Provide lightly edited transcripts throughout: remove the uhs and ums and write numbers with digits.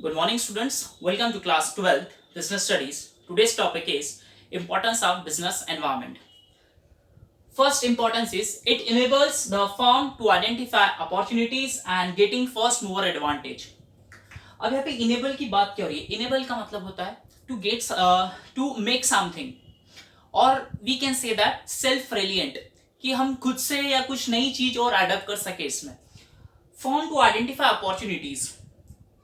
Good morning, students. Welcome to class 12th Business Studies. Today's topic is importance of business environment. First importance is it enables the firm to identify opportunities and getting first mover advantage. अब यहाँ पे enable की बात क्या हो रही है? Enable का मतलब होता है to make something और we can say that self reliant कि हम खुद से या कुछ नई चीज और अडॉप्ट कर सके इसमें. Firm to identify opportunities.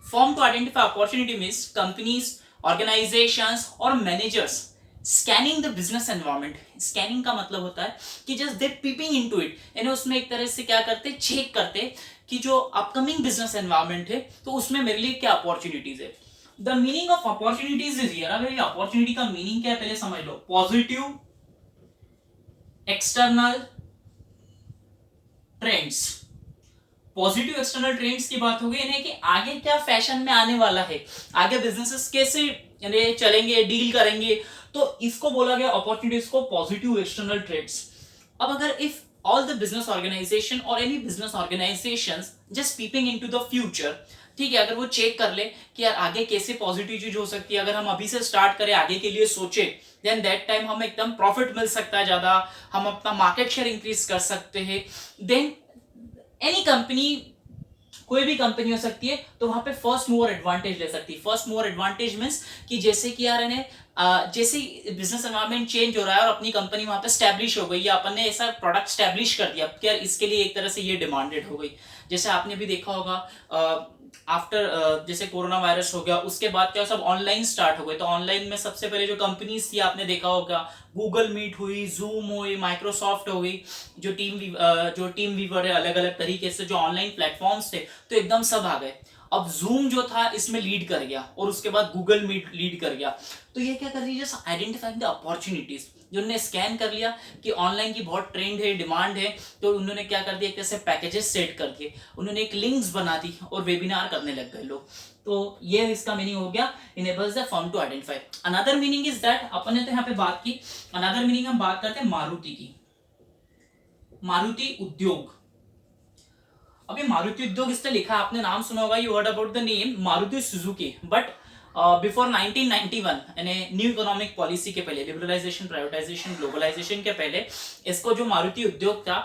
Firm to identify opportunity means companies, organizations or managers scanning the business environment. Scanning का मतलब होता है कि just they peeping into it, यानी उसमें एक तरह से क्या करते, चेक करते कि जो अपकमिंग बिजनेस एनवायरमेंट है तो उसमें मेरे लिए क्या अपॉर्चुनिटीज है. The meaning of opportunities is here. अब ये अपॉर्चुनिटी का मीनिंग क्या है पहले समझ लो. Positive external trends. Positive external trends की बात हो गई यानी कि आगे क्या फैशन में आने वाला है, आगे बिजनेसेस कैसे यानी चलेंगे, डील करेंगे, तो इसको बोला गया अपॉर्चुनिटीज को पॉजिटिव एक्सटर्नल ट्रेंड्स. अब अगर if all the business organization और any business organizations just peeping into the future, ठीक है, अगर वो चेक कर ले कि यार आगे कैसे पॉजिटिव चीज हो सकती है, अगर हम अभी से स्टार्ट करें, आगे के लिए सोचे, देन दैट टाइम हम एकदम प्रॉफिट मिल सकता है ज्यादा, हम अपना मार्केट शेयर इंक्रीज कर सकते हैं. देन एनी कंपनी, कोई भी कंपनी हो सकती है, तो वहां पे फर्स्ट मूवर एडवांटेज ले सकती है. फर्स्ट मूवर एडवांटेज मींस कि जैसे कि यार जैसे बिजनेस एनवायरनमेंट चेंज हो रहा है और अपनी कंपनी वहां पे स्टैब्लिश हो गई या अपन ने ऐसा प्रोडक्ट स्टैब्लिश कर दिया कि यार इसके लिए एक तरह से ये डिमांडेड हो गई. जैसे आपने भी देखा होगा आफ्टर जैसे कोरोना वायरस हो गया उसके बाद क्या सब ऑनलाइन स्टार्ट हो गए, तो ऑनलाइन में सबसे पहले जो कंपनीज थी आपने देखा होगा, गूगल मीट हुई, जूम हुई, माइक्रोसॉफ्ट हो गई, जो टीम वीवर है, अलग अलग तरीके से जो ऑनलाइन प्लेटफॉर्म्स थे तो एकदम सब आ गए. अब जूम जो था इसमें लीड कर गया और उसके बाद गूगल मीट लीड कर गया. तो ये क्या कर रही है, आइडेंटिफाइंग द अपॉर्चुनिटीज. जो उन्होंने स्कैन कर लिया कि ऑनलाइन की बहुत ट्रेंड है, डिमांड है, तो उन्होंने क्या कर दिया, एक तरह से पैकेजेस सेट कर दिए, उन्होंने एक लिंक्स बना दी और वेबिनार करने लग गए लोग. तो ये इसका मीनिंग हो गया enables the firm to identify. Another meaning is that, अपन ने तो यहाँ पे बात की, अनदर मीनिंग हम बात करते हैं मारुति की. मारुति उद्योग. अभी मारुति उद्योग इससे लिखा, आपने नाम सुना होगा, you heard about the name Maruti Suzuki, but before 1991 यानी न्यू इकोनॉमिक पॉलिसी के पहले, लिबरलाइजेशन, प्राइवेटाइजेशन, ग्लोबलाइजेशन के पहले इसको जो मारुति उद्योग था,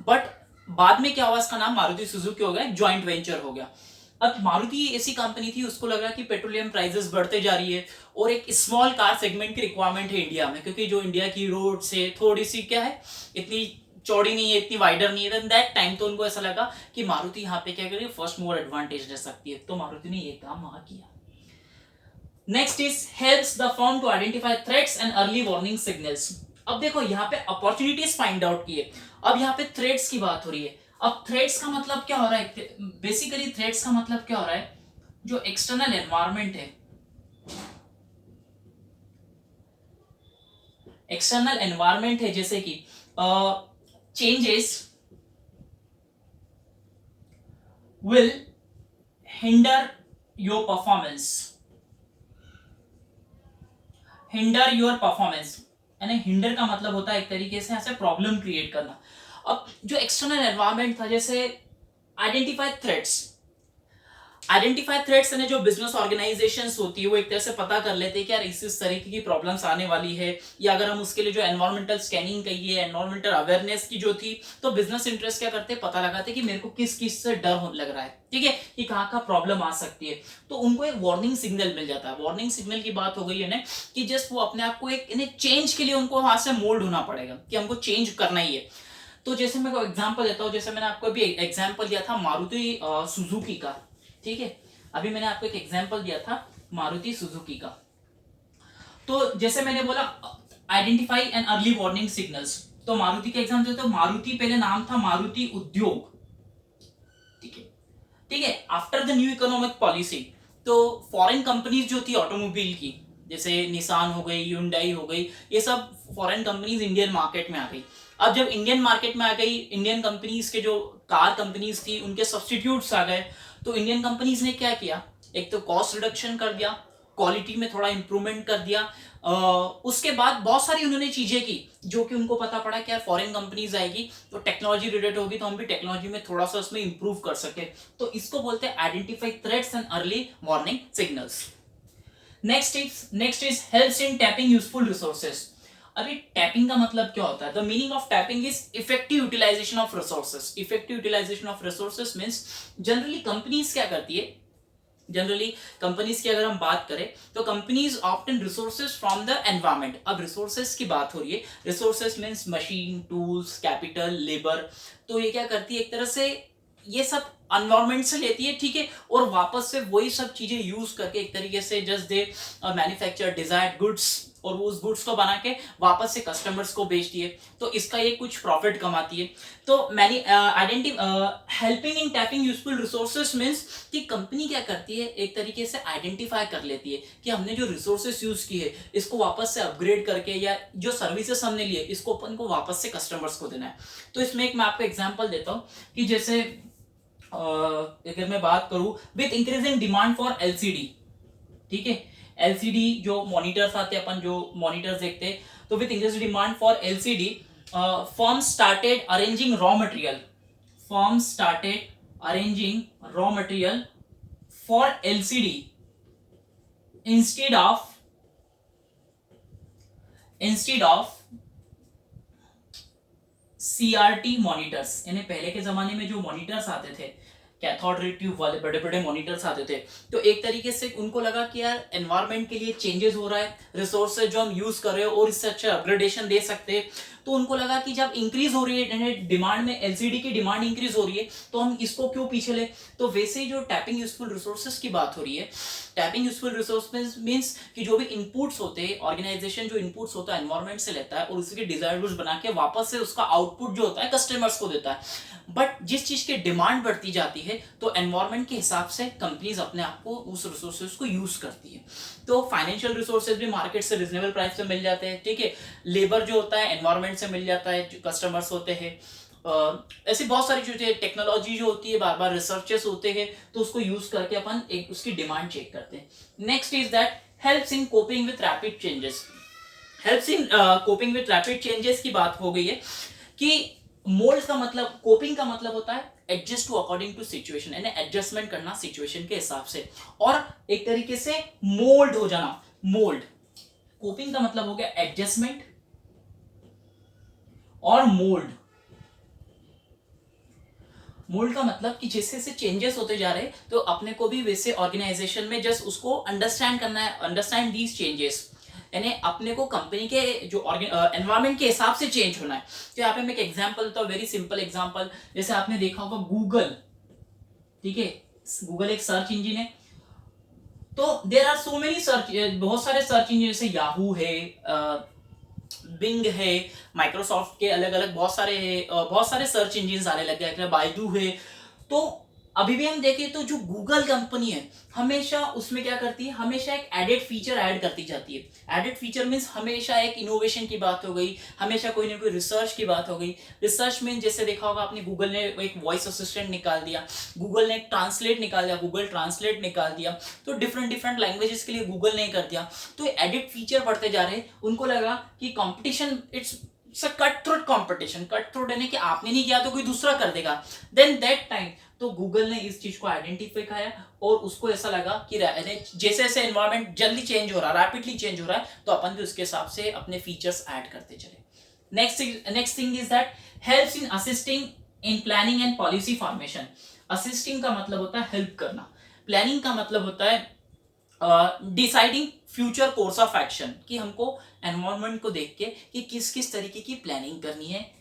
बट बाद में क्या हुआ, इसका नाम मारुति सुजुकी हो गया, जॉइंट वेंचर हो गया. अब मारुति ऐसी कंपनी थी, उसको लगा कि पेट्रोलियम प्राइसेस बढ़ते जा रही है और एक स्मॉल कार सेगमेंट की रिक्वायरमेंट है इंडिया में, क्योंकि जो इंडिया की रोड से थोड़ी सी क्या है, इतनी चौड़ी नहीं है, इतनी वाइडर नहीं है. दैट टाइम तो उनको ऐसा लगा कि मारुति यहाँ पे क्या करेगी, फर्स्ट मूवर एडवांटेज ले सकती है, तो मारुति ने ये काम वहां किया. Next is helps the firm to identify threats and early warning signals. अब देखो यहाँ पे अपॉर्चुनिटीज फाइंड आउट की है, अब यहाँ पे थ्रेट्स की बात हो रही है. अब थ्रेट्स का मतलब क्या हो रहा है, बेसिकली थ्रेट्स का मतलब क्या हो रहा है, जो एक्सटर्नल एनवायरनमेंट है, एक्सटर्नल एनवायरनमेंट है, जैसे कि changes will hinder your performance. hinder your performance यानी हिंडर का मतलब होता है एक तरीके से ऐसे प्रॉब्लम क्रिएट करना. अब जो एक्सटर्नल एनवायरनमेंट था, जैसे आइडेंटिफाई थ्रेट्स, आइडेंटिफाई थ्रेट्स यानी जो बिजनेस ऑर्गेनाइजेशंस होती है वो एक तरह से पता कर लेते हैं कि यार इस तरीके की प्रॉब्लम्स आने वाली है, या अगर हम उसके लिए जो एनवायरमेंटल स्कैनिंग कहिए, एनवायरमेंटल अवेयरनेस की जो थी, तो बिजनेस इंटरेस्ट क्या करते हैं, पता लगाते हैं कि मेरे को किस किस से डर होने लग रहा है, ठीक है, कि कहाँ का प्रॉब्लम आ सकती है, तो उनको एक वार्निंग सिग्नल मिल जाता है. वार्निंग सिग्नल की बात हो गई है ना, कि जस्ट वो अपने आप को एक चेंज के लिए उनको वहां से मोल्ड होना पड़ेगा कि हमको चेंज करना ही है. तो जैसे मैं एग्जाम्पल देता हूँ, जैसे मैंने आपको अभी एग्जाम्पल दिया था मारुति सुजुकी का, ठीक है, अभी मैंने आपको एक एग्जांपल दिया था मारुति सुजुकी का. तो जैसे मैंने बोला identify and early warning signals, तो मारुति का एग्जांपल तो मारुति पहले नाम था मारुति उद्योग, ठीक है, ठीक है. After the new economic policy, तो फॉरेन कंपनीज जो थी ऑटोमोबाइल की, जैसे निसान हो गई, ह्युंडई हो गई, ये सब फॉरेन कंपनीज इंडियन मार्केट में आ गई. अब जब इंडियन मार्केट में आ गई, इंडियन कंपनीज के जो कार कंपनीज थी उनके सब्स्टिट्यूट्स आ गए, तो इंडियन कंपनीज ने क्या किया, एक तो कॉस्ट रिडक्शन कर दिया क्वालिटी में थोड़ा इंप्रूवमेंट कर दिया। उसके बाद बहुत सारी उन्होंने चीजें की जो कि उनको पता पड़ा कि यार फॉरेन कंपनीज आएगी तो टेक्नोलॉजी रिलेटेड होगी तो हम भी टेक्नोलॉजी में थोड़ा सा उसमें इंप्रूव कर सके। तो इसको बोलते हैं identify threats and early warning signals. Next is helps in tapping useful resources. अभी टैपिंग का मतलब क्या होता है? The meaning of tapping is effective utilization of resources. Effective utilization of resources means generally companies क्या करती है, जनरली कंपनीज की अगर हम बात करें तो companies obtain resources from the environment. अब रिसोर्सेज की बात हो रही है, resources means machine, tools, capital, labour. तो ये क्या करती है, एक तरह से ये सब एनवायरमेंट से लेती है, ठीक है, और वापस से वही सब चीजें यूज करके एक तरीके से just they manufacture desired goods और वो उस गुड्स को बना के वापस से कस्टमर्स को बेचती है। तो इसका ये कुछ प्रॉफिट कमाती है। तो many helping in tapping useful resources means कि कंपनी क्या करती है, एक तरीके से आइडेंटिफाई कर लेती है कि हमने जो रिसोर्सेज यूज किए इसको वापस से अपग्रेड करके या जो सर्विसेज हमने लिए इसको अपन को वापस से कस्टमर्स को देना है। तो इसमें एक मैं आपको एग्जांपल देता हूँ कि जैसे अगर मैं बात करूं with increasing demand for LCD, ठीक है, एलसीडी जो मॉनिटर्स आते हैं, अपन जो मॉनिटर्स देखते हैं, तो with increasing demand for LCD firm started arranging raw material, firm started arranging raw material for LCD instead of CRT monitors. यानी पहले के जमाने में जो मॉनिटर्स आते थे, कैथोड रे ट्यूब वाले बड़े बड़े मॉनिटर्स आते थे, तो एक तरीके से उनको लगा कि यार एनवायरनमेंट के लिए चेंजेस हो रहा है, रिसोर्सेज जो हम यूज कर रहे हो और इससे अच्छा अपग्रेडेशन दे सकते हैं। तो उनको लगा कि जब इंक्रीज हो रही है डिमांड में, एलसीडी की डिमांड इंक्रीज हो रही है, तो हम इसको क्यों पीछे ले। तो वैसे ही जो टैपिंग यूजफुल रिसोर्सेज की बात हो रही है, टैपिंग यूजफुल रिसोर्सेज मींस कि जो भी इनपुट्स होते हैं, ऑर्गेनाइजेशन जो इनपुट्स होता है एनवायरनमेंट से लेता है और उसके डिजायर्ड गुड्स बना के वापस से उसका आउटपुट जो होता है कस्टमर्स को देता है। बट जिस चीज की डिमांड बढ़ती जाती है तो एनवायरनमेंट के हिसाब से कंपनीज अपने आप को उस रिसोर्सेज को यूज करती है। तो फाइनेंशियल रिसोर्सेज भी मार्केट से रिजनेबल प्राइस पे मिल जाते हैं, ठीक है, लेबर जो होता है एनवायरनमेंट से मिल जाता है, जो कस्टमर्स होते हैं, ऐसी बहुत सारी चीजें, टेक्नोलॉजी जो होती है, बार बार रिसर्चेस होते हैं, तो उसको यूज करके अपन एक उसकी डिमांड चेक करते हैं। Next is that helps in coping with rapid changes. Helps in coping with rapid changes की बात हो गई है कि मोल्ड का मतलब, कोपिंग का मतलब होता है adjust to according to situation, यानी एडजस्टमेंट करना सिचुएशन के हिसाब से, और एक तरीके से मोल्ड हो जाना। मोल्ड, कोपिंग का मतलब हो गया एडजस्टमेंट और मोल्ड। मोल्ड का मतलब कि जैसे जैसे चेंजेस होते जा रहे तो अपने को भी वैसे ऑर्गेनाइजेशन में जस्ट उसको अंडरस्टैंड करना है, अंडरस्टैंड दीज चेंजेस, यानी अपने को कंपनी के जो एनवायरनमेंट के हिसाब से चेंज होना है। तो यहाँ पे मैं एक एग्जांपल, तो वेरी सिंपल एग्जांपल, जैसे आपने देखा होगा गूगल, ठीक है, गूगल एक सर्च इंजिन है। तो there are so many search, बहुत सारे सर्च इंजिन, जैसे याहू है, बिंग है, माइक्रोसॉफ्ट के अलग अलग बहुत सारे है, बहुत सारे सर्च इंजिन आने लग गए, बाइडू है। तो अभी भी हम देखें तो जो गूगल कंपनी है हमेशा उसमें क्या करती है, हमेशा एक एडेड फीचर ऐड करती जाती है। एडेड फीचर मींस हमेशा एक इनोवेशन की बात हो गई, हमेशा कोई ना कोई रिसर्च की बात हो गई। रिसर्च में जैसे देखा होगा आपने, गूगल ने एक वॉइस असिस्टेंट निकाल दिया, गूगल ने एक ट्रांसलेट निकाल दिया, गूगल ट्रांसलेट निकाल दिया। तो डिफरेंट डिफरेंट लैंग्वेजेस के लिए गूगल ने कर दिया। तो एडेड फीचर बढ़ते जा रहे, उनको लगा कि competition, it's cut throat competition, cut throat यानी कि आपने नहीं किया तो कोई दूसरा कर देगा। देन दैट टाइम तो गूगल ने इस चीज को आइडेंटिफाई किया और उसको ऐसा लगा कि जैसे जैसे एनवायरनमेंट जल्दी चेंज हो रहा है, रैपिडली चेंज हो रहा है, तो अपन भी उसके हिसाब से अपने फीचर्स ऐड करते चले। Next thing is that helps in assisting in planning and policy formation. Assisting का मतलब होता है हेल्प करना, प्लानिंग का मतलब होता है deciding future course of action, कि हमको एनवायरनमेंट को देख के कि किस किस तरीके की प्लानिंग करनी है।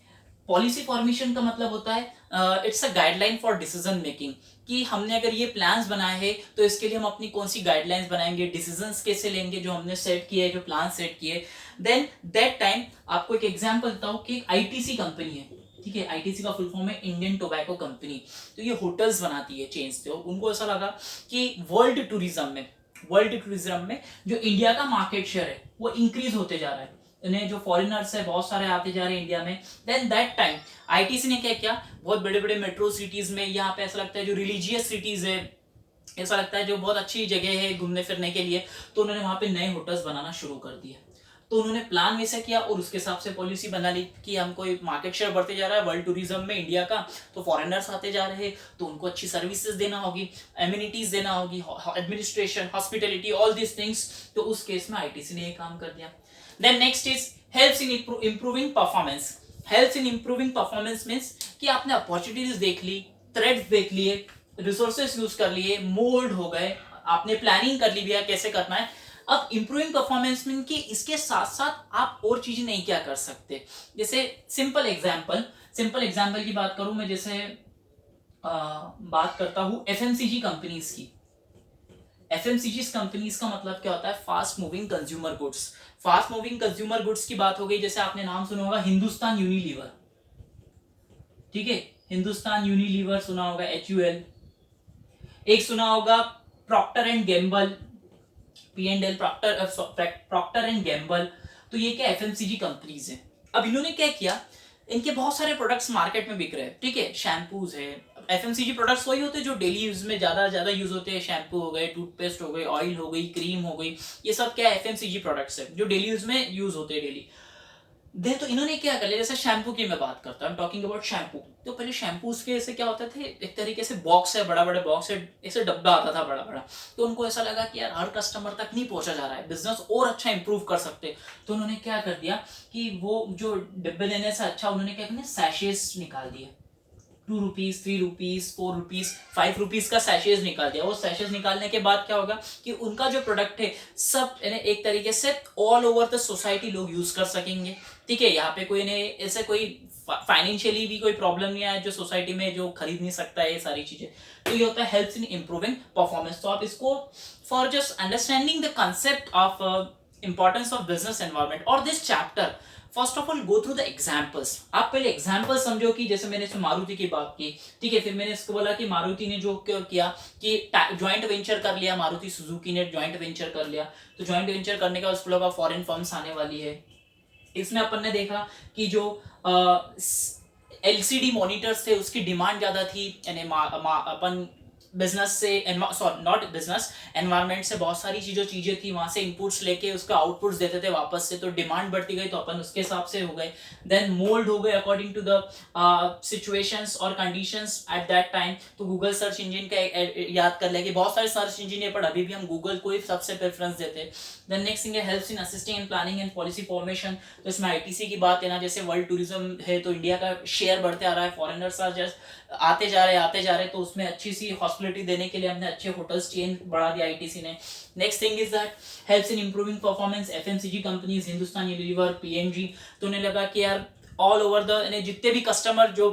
पॉलिसी फॉर्मेशन का मतलब होता है it's a guideline for decision making, कि हमने अगर ये प्लान्स बनाए हैं तो इसके लिए हम अपनी कौन सी गाइडलाइंस बनाएंगे, डिसीजंस कैसे लेंगे जो हमने सेट किए, जो प्लान सेट किए। देन दैट टाइम आपको एक एग्जांपल बताऊं कि आईटीसी कंपनी है, ठीक है, आईटीसी का फुल फॉर्म है इंडियन टोबैको कंपनी। तो ये होटल्स बनाती है, चेन्स। तो उनको ऐसा लगा कि वर्ल्ड टूरिज्म में जो इंडिया का मार्केट शेयर है वो इंक्रीज होते जा रहा है, इन्हें जो फॉरेनर्स है बहुत सारे आते जा रहे हैं इंडिया में। देन दैट टाइम आईटीसी ने क्या किया, बहुत बड़े बड़े मेट्रो सिटीज में, यहाँ पे ऐसा लगता है जो रिलीजियस सिटीज है, ऐसा लगता है जो बहुत अच्छी जगह है घूमने फिरने के लिए, तो उन्होंने वहां पे नए होटल्स बनाना शुरू कर दिए। तो उन्होंने प्लान वैसे किया और उसके हिसाब से पॉलिसी बना ली कि हमको मार्केट शेयर बढ़ते जा रहा है वर्ल्ड टूरिज्म में इंडिया का, तो फॉरेनर्स आते जा रहे हैं, तो उनको अच्छी सर्विसेज देना होगी, एम्यूनिटीज देना होगी, administration, hospitality, all this things. तो उस केस में आईटीसी ने ये काम कर दिया। Then next is helps in improving performance. Helps in improving performance means कि आपने अपॉर्चुनिटीज देख ली, थ्रेड्स देख लिए, रिसोर्सेस यूज कर लिए, मोल्ड हो गए, आपने प्लानिंग कर ली भैया कैसे करना है। अब इंप्रूविंग परफॉर्मेंस मीन कि इसके साथ साथ आप और चीजें नहीं क्या कर सकते। जैसे सिंपल एग्जांपल की बात करूं मैं, जैसे बात करता हूं एफएमसीजी कंपनीज की। एफएमसीजी कंपनीज का मतलब क्या होता है? Fast moving consumer goods. Fast moving consumer goods की बात हो गई, जैसे आपने नाम सुना होगा हिंदुस्तान यूनिलीवर, ठीक है, हिंदुस्तान यूनिलीवर सुना होगा, HUL। एक सुना होगा Procter and Gamble, P&L, Procter and Gamble. तो ये क्या एफएमसीजी कंपनीज हैं। अब इन्होंने क्या किया, इनके बहुत सारे प्रोडक्ट्स मार्केट में बिक रहे हैं, ठीक है, शैम्पूज है। एफएमसीजी प्रोडक्ट्स वही होते हैं जो डेली यूज में ज्यादा यूज होते हैं, शैम्पू हो गए, टूथपेस्ट हो गए, ऑयल हो गई, क्रीम हो गई, ये सब क्या एफएमसीजी प्रोडक्ट्स है जो डेली यूज में यूज होते हैं डेली। दे तो इन्होंने क्या कर लिया, जैसे शैम्पू की मैं बात करता हूँ, टॉकिंग अबाउट शैम्पू। तो पहले शैम्पूज के ऐसे क्या होते थे, एक तरीके से बॉक्स है, बड़ा बड़ा बॉक्स है, ऐसे डब्बा आता था बड़ा बड़ा। तो उनको ऐसा लगा कि यार हर कस्टमर तक नहीं पहुंचा जा रहा है, बिजनेस और अच्छा इंप्रूव कर सकते। तो उन्होंने क्या कर दिया कि वो जो डिब्बे लेने से अच्छा उन्होंने क्या करना, सैशेस निकाल दिए। 2 रुपीज, 3 रुपीज, 4 रुपीज, 5 रुपीज का सैशेज निकाल दिया। वो सैशेज निकालने के बाद क्या होगा कि उनका जो प्रोडक्ट है सब एक तरीके से ऑल ओवर द सोसाइटी लोग यूज कर सकेंगे, ठीक है। यहाँ पे कोई ने ऐसे कोई फाइनेंशियली भी कोई प्रॉब्लम नहीं आया जो सोसाइटी में जो खरीद नहीं सकता है ये सारी चीजें। तो ये होता है हेल्प्स इन इंप्रूविंग परफॉर्मेंस। तो आप इसको for just understanding the concept of importance of business environment और this chapter, first of all go through the examples. आप पहले एग्जाम्पल समझो कि जैसे मैंने इसमें मारुति की बात की, ठीक है, फिर मैंने इसको बोला कि मारुति ने जो किया कि ज्वाइंट वेंचर कर लिया, मारुति सुजुकी ने ज्वाइंट वेंचर कर लिया। तो ज्वाइंट वेंचर करने का उसको लगा फॉरेन फर्म्स आने वाली है। इसमें अपन ने देखा कि जो LCD मॉनिटर्स थे उसकी डिमांड ज्यादा थी, यानी अपन बिजनेस से सॉरी नॉट बिजनेस एनवायरनमेंट से बहुत सारी चीजें थी, वहां से इनपुट्स लेके उसका आउटपुट्स देते थे वापस से, तो डिमांड बढ़ती गई तो अपन उसके हिसाब से हो गए। देन मोल्ड हो गए अकॉर्डिंग टू द सिचुएशंस और कंडीशंस एट दैट टाइम। तो गूगल सर्च इंजन का याद कर ले कि बहुत सारे सर्च इंजन है पर अभी भी हम गूगल को ही सबसे प्रेफरेंस देते हैं। देन नेक्स्ट थिंग है helps in assisting in planning and policy formation. तो इसमें आईटीसी की बात है ना, जैसे वर्ल्ड टूरिज्म है तो इंडिया का शेयर बढ़ते आ रहा है, फॉरेनर्स आते जा रहे, तो उसमें अच्छी सी हॉस्पिटलिटी देने के लिए हमने अच्छे होटल्स चेन बढ़ा दिया आईटीसी ने। Next thing is that helps in improving performance, FMCG companies, Hindustan Unilever, PNG. तो उन्हें लगा कि यार ऑल ओवर द जितने भी कस्टमर जो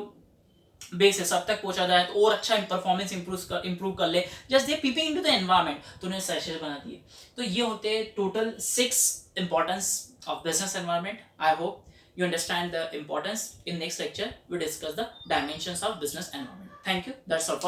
बेस है सब तक पहुंचा जाए तो और अच्छा परफॉर्मेंस इंप्रूव कर ले, just they peeping into the environment. तो उन्हें सेशंस बना दिए। तो ये होते हैं total 6 importance of business environment. I hope you understand the importance. In next lecture we discuss the dimensions of business environment. Thank you. That's all for